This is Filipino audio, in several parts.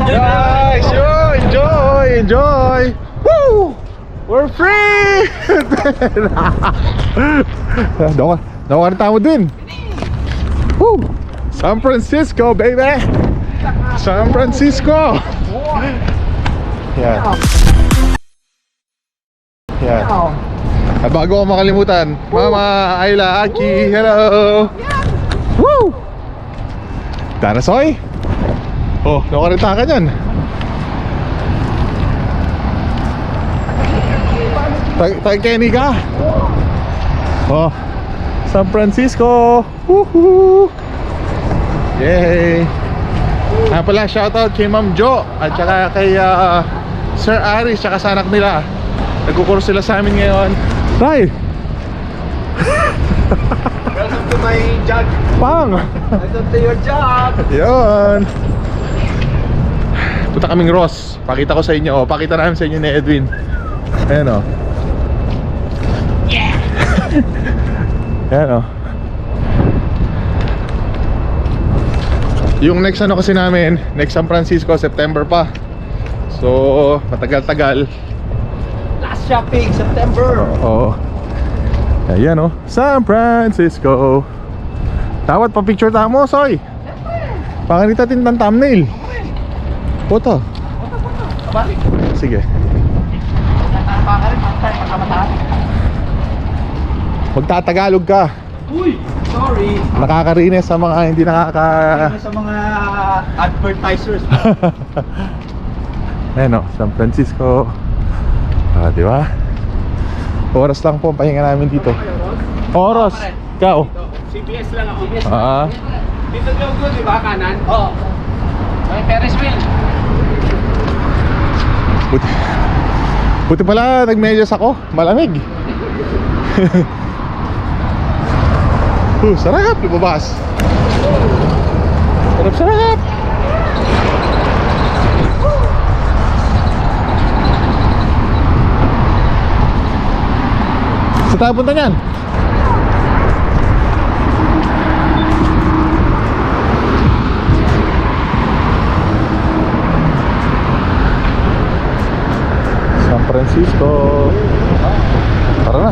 Guys, enjoy! Woo! We're free! Nakuha na tamo din. Woo! San Francisco, baby! San Francisco! Yan. Yan. At bago ko makalimutan, Mama, Ayla, Aki, hello! Woo! Danasoy? Oh, nakarita ka dyan. Kenny ka? Oh, San Francisco! Woohoo! Yay! Pala, shoutout kay Ma'am Jo at saka kay Sir Aris tsaka sa anak nila. Nagkukurso sila sa amin ngayon. Tay! Welcome to my job. Pang! Welcome to your job. Yun! Punta kaming Ross. Pakita ko sa inyo. Pakita namin sa inyo ni Edwin. Ayan o. Yeah! Ayan o. Yung next ano kasi namin, next San Francisco, September pa. So, matagal-tagal. Last shopping, September. Oo. Ayan o, San Francisco. Dapat pa picture tayo mo, Soy. Pakanita tin ng thumbnail. Foto. Balik. Sige. Magtatagalog ka. Uy, sorry. Nakakarinis sa mga hindi nakaka... Sa mga advertisers. Ayan o, San Francisco. Di ba? Oras lang po ang pahinga namin dito. Oras. Ikaw. CBS lang ako. CBS. Dito Diogo, di ba? Kanan? Oo. May Ferris wheel. Buti pala nagmedyas ako. Malamig. Sarap lumabas. Sarap. Saan tayo punta niyan? San Francisco. Tara na.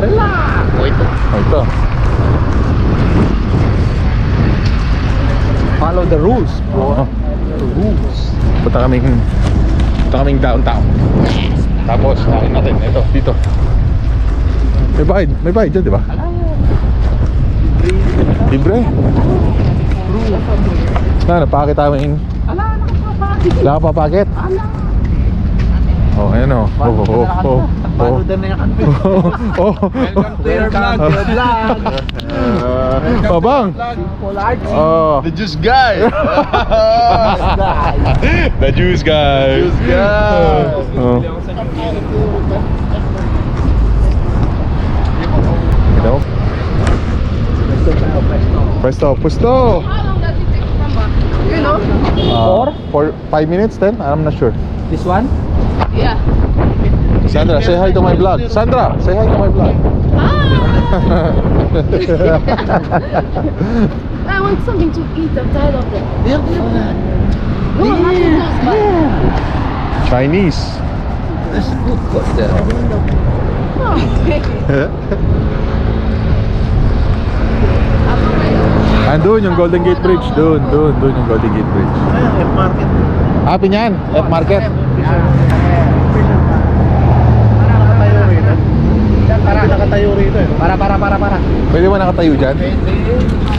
Relax. Ito. Ito. Follow the rules, bro. The rules. Punta kaming downtown. Tapos nakin natin ito dito. May bayad dyan, di ba? Libre. Napakit namin. Wala ka papakit? Oh, ayan o. Baludan na yung kanbit. Welcome to your vlog. Babang. Oh. The juice guy. The juice guy. Oh. Ito. Presto. How long does it take from back? You know? For 5 minutes then? I'm not sure. This one? Yeah. Sandra, say hi to my vlog. Sandra, say hi to my vlog. I want something to eat. I'm tired of it. Yeah. No, nothing else, but... Chinese. There's food court there. Oh, okay. Andun yung Golden Gate Bridge. Doon yung Golden Gate Bridge. Ayun, F-Market. Happy niyan, F-Market. Para nakatayo rito eh. Para. Pwede ba nakatayo dyan?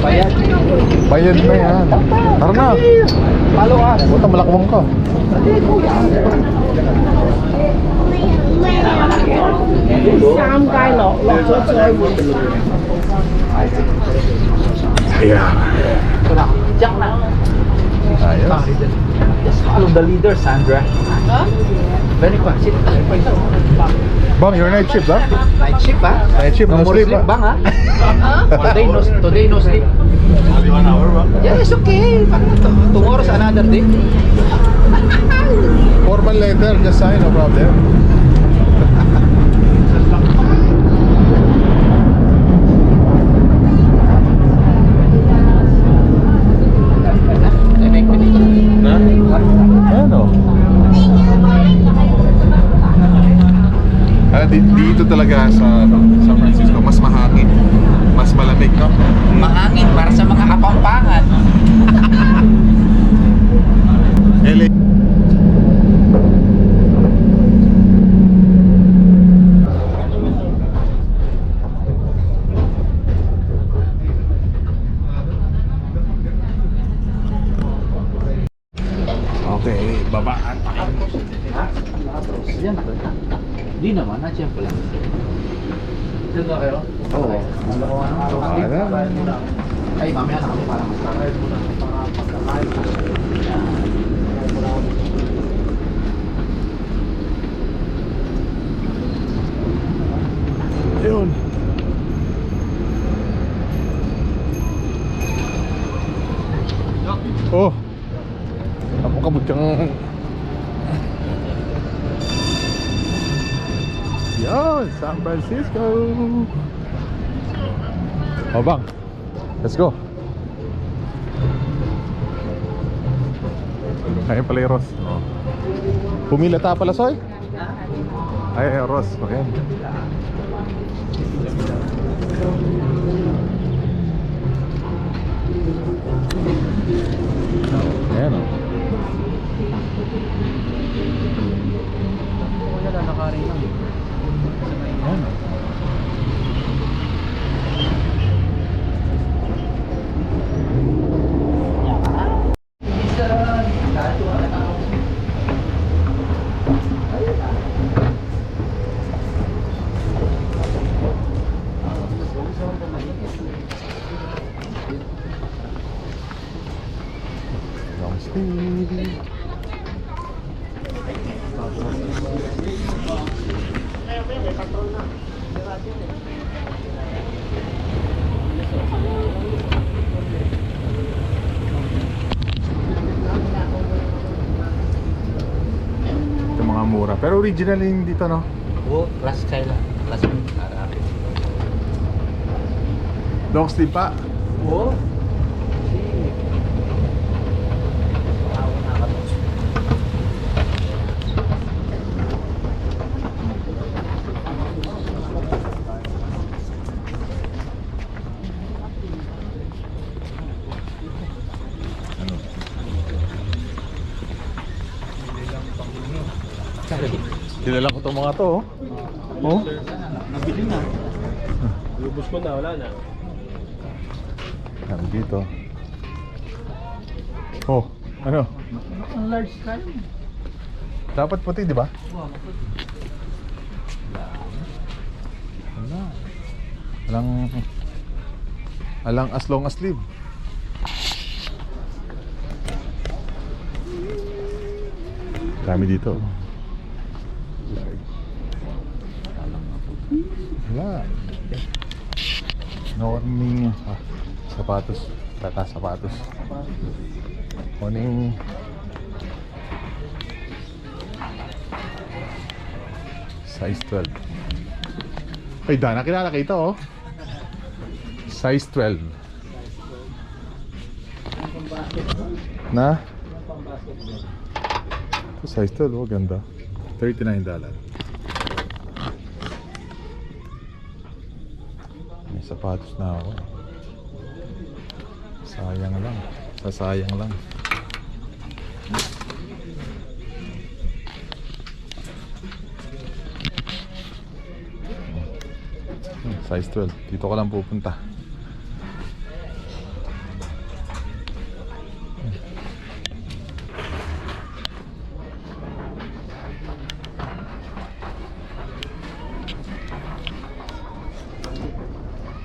Bayad. Bayad na yan. Tara na. Follow us. Buta malakwang ka. Yeah. Jack na. Ayos. Just follow the leader, Sandra. Huh? Very fast. Sit. Bang, your night shift, ha? Night shift, ha? Night shift, no more sleep, sleep, ha? bang, ha? Huh? Today no sleep. Only 1 hour, ba? Yeah, it's okay. Tomorrow's another day. Formal letter, just sign, no problem. Na? talaga sa San Francisco, mas mahangin, mas malamig, no? Mahangin para sa mga kapampangan. LA. Okay, babaan tayo. Diyan ba? Di naman, nandiyan pala. Diyan ba kayo? Oo. Ay, mamaya na kami para mag-start. Ayun. Oh. Ako kabut kang Yan, San Francisco. Oh, bang. Let's go. Ayun pala yung Ross. Oh. Pumila ta pala, Soy? Ay, Ross. Okay. Ayan o. Wala na nakarin lang. Ayan o. Long speed. Ito mga mura. Pero original yung dito, no? Oo, plus kaya lang. Plus arabi. Long sleeve pa. Oo. Kilala ko itong mga to, oh. Oh? Nabili na. Lubos mo na, wala na. Sabi dito. Oh, ano? Ang large tayo. Dapat puti, di ba? Wala. Alang as long as sleeve. Dami dito. Wala. Morning sapatos. Tata sapatos. Morning. Size 12. Ay, Dana, kilala kita, oh. Size 12. Na? Ito, size 12, oh, ganda. $39. May sapatos na ako. Sayang lang. Sasayang lang. Size 12. Dito ka lang pupunta.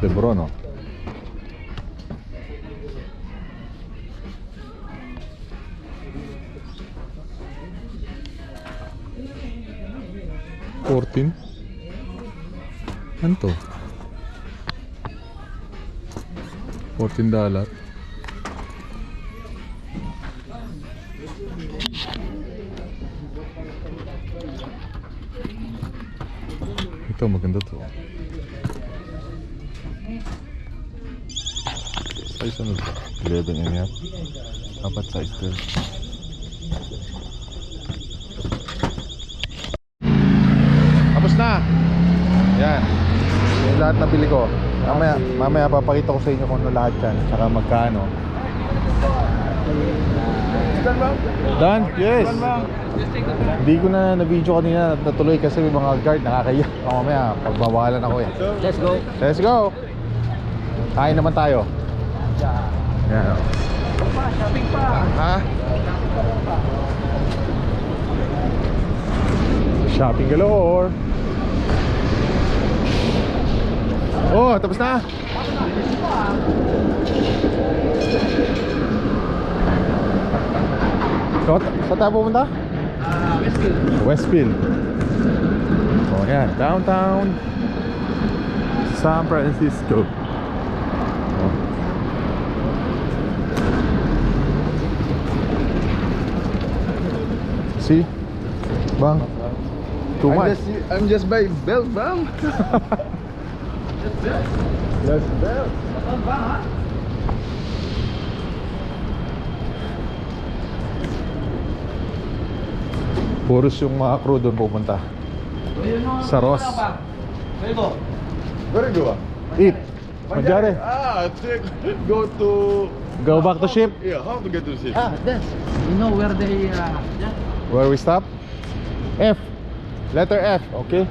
Lebron, oh. $14. Ano to? $14. Ito maganda to. Size ano to? 11.5. Dapat size 12. Tapos na. Yan. Yung lahat na bili ko. Mamaya papakita ko sa inyo kung ano lahat yan. Tsaka magkano. Done? Yes. Hindi ko na na-video kanina natuloy kasi may mga guard nakakaya. Mamaya pagbawalan ako eh. Let's go. Let's go. Kain naman tayo. Yan. Shopping pa. Ha? Shopping galore. Oh, tapos na. So, saan tayo pupunta? Westfield. Westfield. Oh, yan. Downtown San Francisco. Oh. See? Bang? Too much. I'm just by belt, bam. Just belt. Puros yung mga crew doon pupunta. Sa Ross. Where go? Where you go? Eat. Magyari. Go to. Go back to ship. Yeah, how to get to the ship? This. You know where they Where we stop? F. Letter F, okay?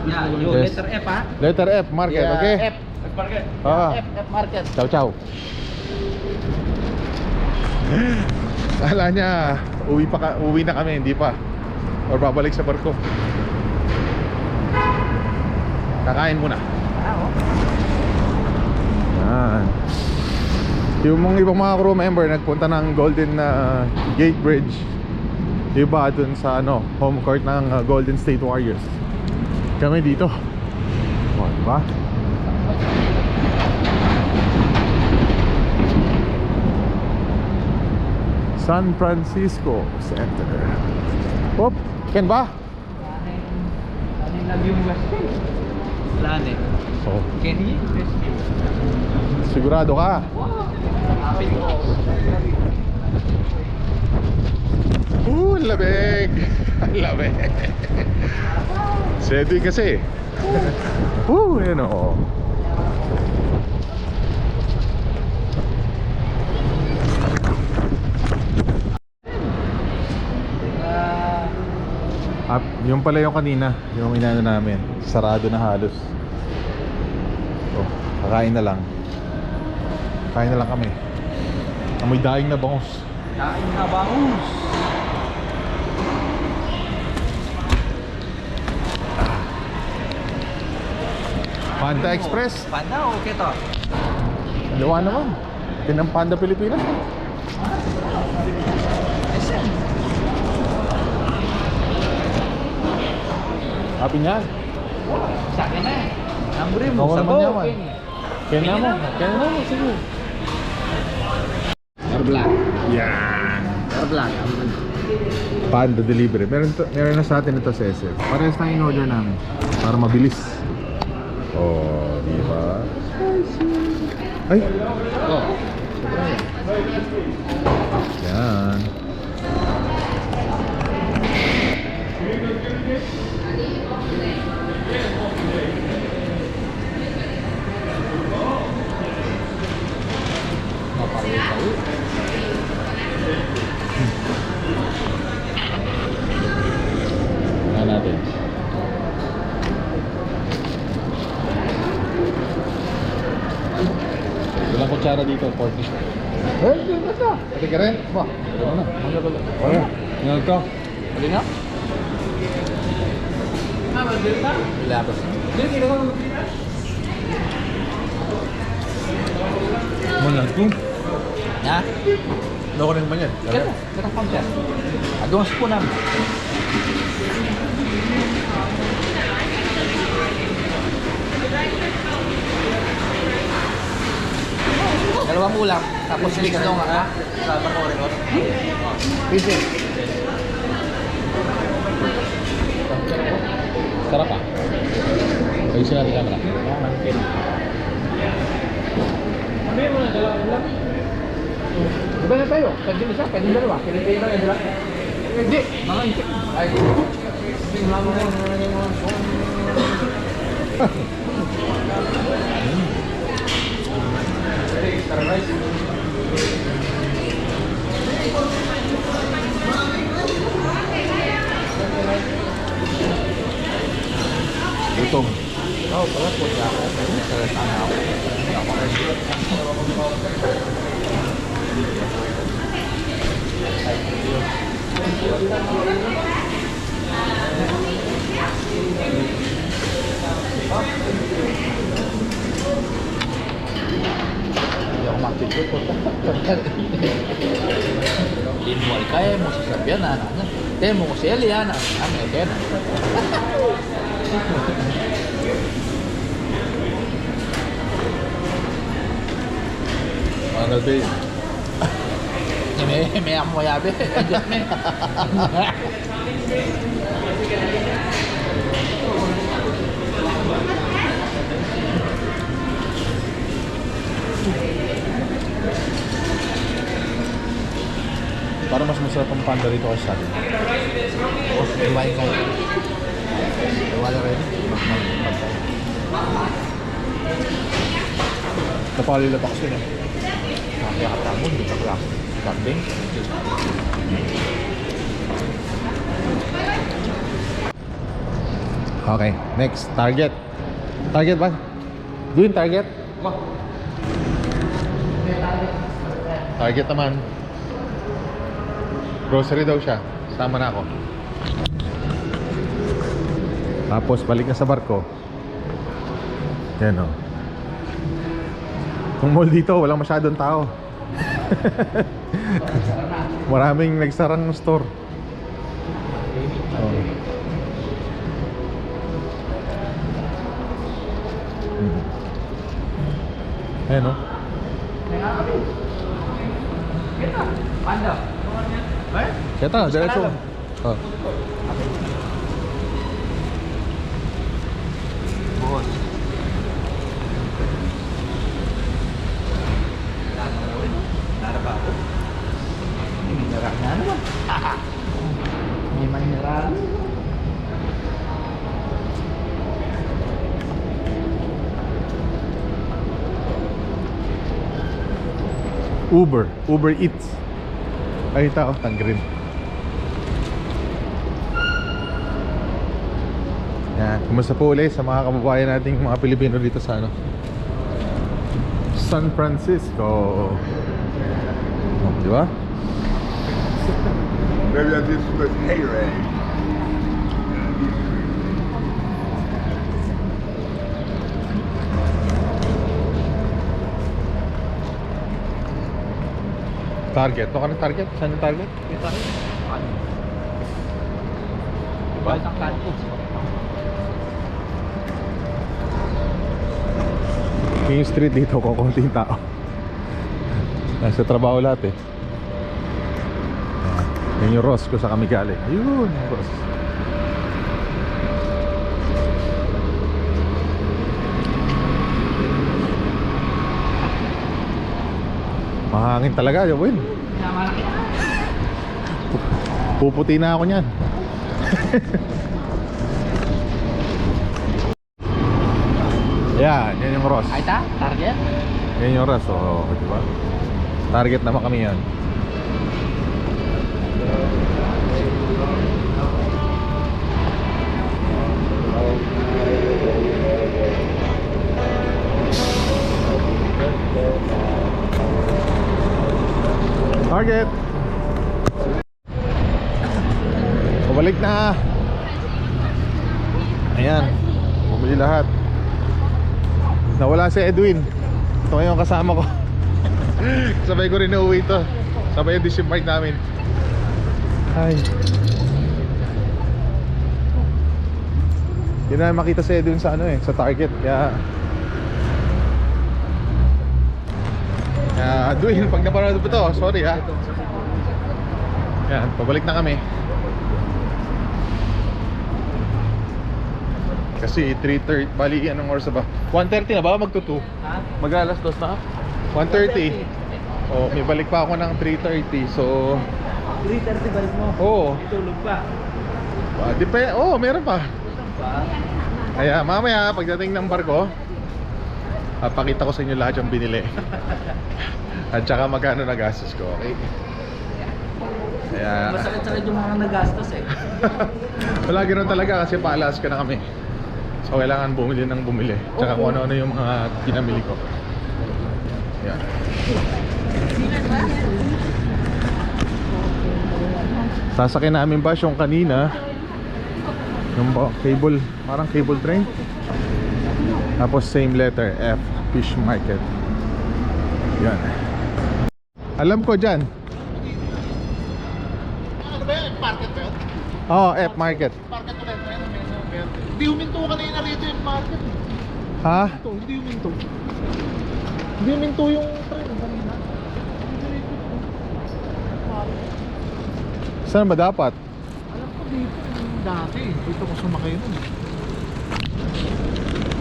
yeah, you Yes. letter F, ha? Letter F, market, Yeah, okay? F. F market. Ah. F market. Ciao, ciao. Kala niya, uwi na kami, hindi pa. Or babalik sa barko. Kakain muna. Yan. Yung mga ibang mga crew member nagpunta ng Golden Gate Bridge. Iba dun sa home court ng Golden State Warriors. Kami dito. O, diba? San Francisco Center. Hop, ken ba? Ano yung nag-yung Westfield? Planet. Oh, Kenny Westfield. sigurado ka? Happy ko. Lamig! Lamig! Sedi kasi. Yan o. Yung pala yung kanina, yung inano namin. Sarado na halos. Oh, kakain na lang. Kain na lang kami. Amoy daing na bangus. Kain na bangus. Panda Express. Panda o keto? Dalawa naman. Tinang Panda Pilipinas. SM. Happy niyan. Sa akin na. Nambre mo. Ako naman Sabaw. yaman. Kaya mo. Kaya mo. Sige. Air black. Yan. Air black. Panda delivery. Meron na sa atin ito sa SF. Parehas na in-order namin. Para mabilis. Oh, di ba? Ay! Oh. Yan. Tingnan natin. Ilang kutsara dito? 40. Hindi na sa. Pati ka rin? Ba? Ano na? Ano? Ngayon ka? Hali na? Labas. Malang ko. Ha? Loko rin naman yan. Kaya mo. Katang pangkat. Adungas po namin. Dalawang ulam. Tapos mix nung ha? Sa Bacorecos. Pisi. Sarap ah. Ayusin natin camera. Sabi mo na dalawang ulam. Diba na tayo? Pwede isa, pwede dalawa. Pwede kayo lang, dalawa. Hindi. Mga isip. Ay. Gutom. Oo, pala po siya ako. Pero sana ako. Hindi ako kasi. Hindi ako makikita po. Linwal kaya mo sasabihan na ano. Temo ko si Eliana. Ang eken. Ano ba yun? May ako mayabi. Adjust me. Parang mas masarap ang panda dito kasi sa atin. Iwain kayo. Iwala rin. Napalila pa kasi na. Nakakata mo, hindi ka klase. Kambing. Okay, next. Target. Target ba? Doing target? Target naman. Grocery daw siya. Sama na ako. Tapos balik na sa barko. Yan o. Yung mall dito, walang masyadong tao. Maraming nagsarang store. Oh. Ayan o. Panda. Kaya diretso. Oh. Bos. Nara ba ako? May mineral na naman. May mineral. Uber Eats. Ay, tao, Tangerine. Yan, kumusta po ulit sa mga kababayan nating mga Pilipino dito sa ano, San Francisco. Oh, di ba? Maybe I did too much hayride. Target. Ito ka ng target? Saan yung target? Ito rin. Ano? Diba? Isang kanto. Yung street dito, kukunting tao. Nasa trabaho lahat eh. Yan yung Ross ko sa kami galing. Ayun, yung Ross. Mahangin talaga, Jawin. Puputi na ako niyan. Yan yung Ross. Ay ta? Target? Yan yung Ross, oh, di ba? Target naman kami yan. Target. Pabalik na. Ayan, bumili lahat. Nawala si Edwin. Ito ngayon kasama ko. Sabay ko rin uuwi ito. Sabay yung disembark namin. Ay. Hindi na makita si Edwin sa ano eh, sa Target. Kaya Edwin, pag napanood po ito, sorry ha. Yan, pabalik na kami. Kasi 3:30, bali anong oras na ba? 1:30 na ba? Magto-2? Ha? Mag-alas 2 na? 1:30. Oh, may balik pa ako ng 3:30. So 3:30 balik mo. Oo. Tulog pa. Meron pa. Tulog pa. Kaya mamaya pagdating ng barko, papakita ko sa inyo lahat yung binili. At saka magkano nagastos ko, okay? Kaya Masakit-sakit yung mga nagastos eh. wala, ganoon talaga kasi paalas ka na kami. So kailangan bumili ng bumili. Tsaka kung ano-ano yung mga pinamili ko. Yan. Sasakyan namin ba yung kanina, yung cable, parang cable train. Tapos same letter, F, Fish Market. Yan. Alam ko dyan. Ano ba yan? Market ba yun? Oo, F Market. Market ulit. Hindi huminto kanina rito yung market. Ha? Hindi huminto. Hindi huminto yung train kanina. Saan ba dapat? Alam ko dito yung dati. Dito ko sumakay nun.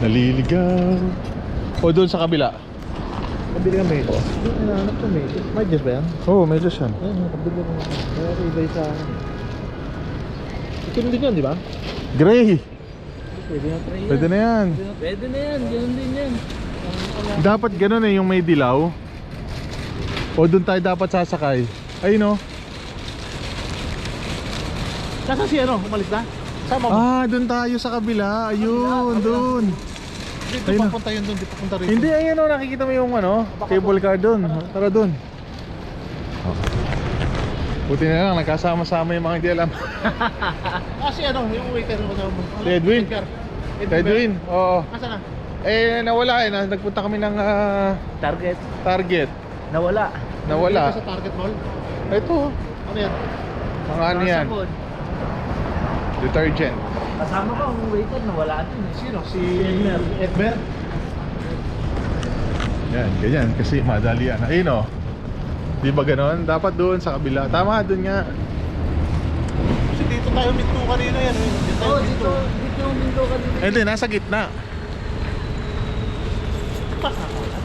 Naliligaw. O doon sa kabila. Kabili ka medyo. Doon hinahanap ko medyo. Medyo ba yan? Oo, medyo siya. Ayun, kabili ko naman. Kaya ibay sa akin. Ito din yan, di ba? Gray. Pwede na try yan. Pwede na yan. Pwede na yan. Ganun din yan. Dapat ganun eh, yung may dilaw. O doon tayo dapat sasakay. Ayun o. Saan si ano? Umalis na? Sama mo? Ah, doon tayo sa kabila. Ayun, doon. Dito ayun na. papunta yun doon. Di papunta rito. Hindi, ayun o, nakikita mo yung ano, cable car doon. Tara doon. Buti na lang, nagkasama-sama yung mga hindi alam. Kasi ano, yung waiter ko na mo. Si Edwin. Edwin, oo. Asa na? Eh, nawala eh. Nagpunta kami ng Target. Target. Nawala. Nawala. Dito sa Target Mall. Ito, Ano yan? mga ano yan. Detergent. Kasama ko ang waiter, nawala din. Sino? Si Edmer. Yan, ganyan. Kasi madali yan. Ayun o. Di ba ganon? Dapat doon sa kabila. Tama, doon nga. Kasi dito tayo minto kanina yan. Dito yung minto kanina. Eh, hindi, nasa gitna.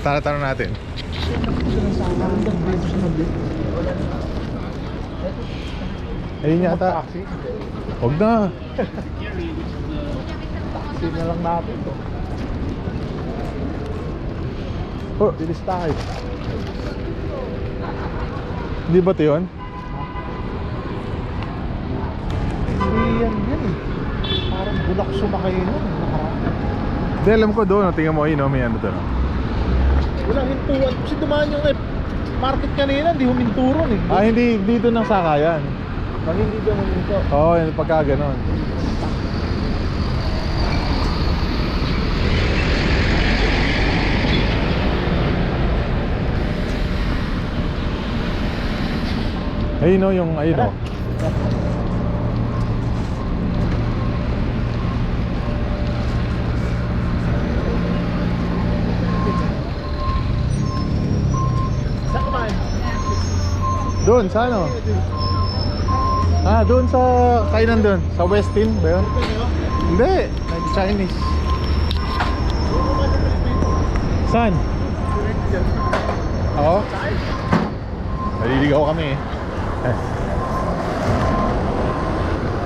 Tara natin. Ayun yata. Taxi. Huwag na. Taxi na lang natin. Oh, Bilis tayo. hindi ba ito yun? Yan eh. Parang bulak sumakay nun. Hindi, alam ko doon. Tingnan mo, ayun o, may ano doon. Walang hintuan. Kasi dumaan yung market kanina, hindi huminto ron eh. Ah, hindi dito ng sakayan. Pag hindi ka huminto. Oo, yun, pagka ganon. Ayun o, yung ayun o. Saan kumain? Doon, sa ano? Ah, doon sa kainan doon. Sa Westin ba yun? Hindi, Chinese. Saan? Oo. Naliligaw kami eh.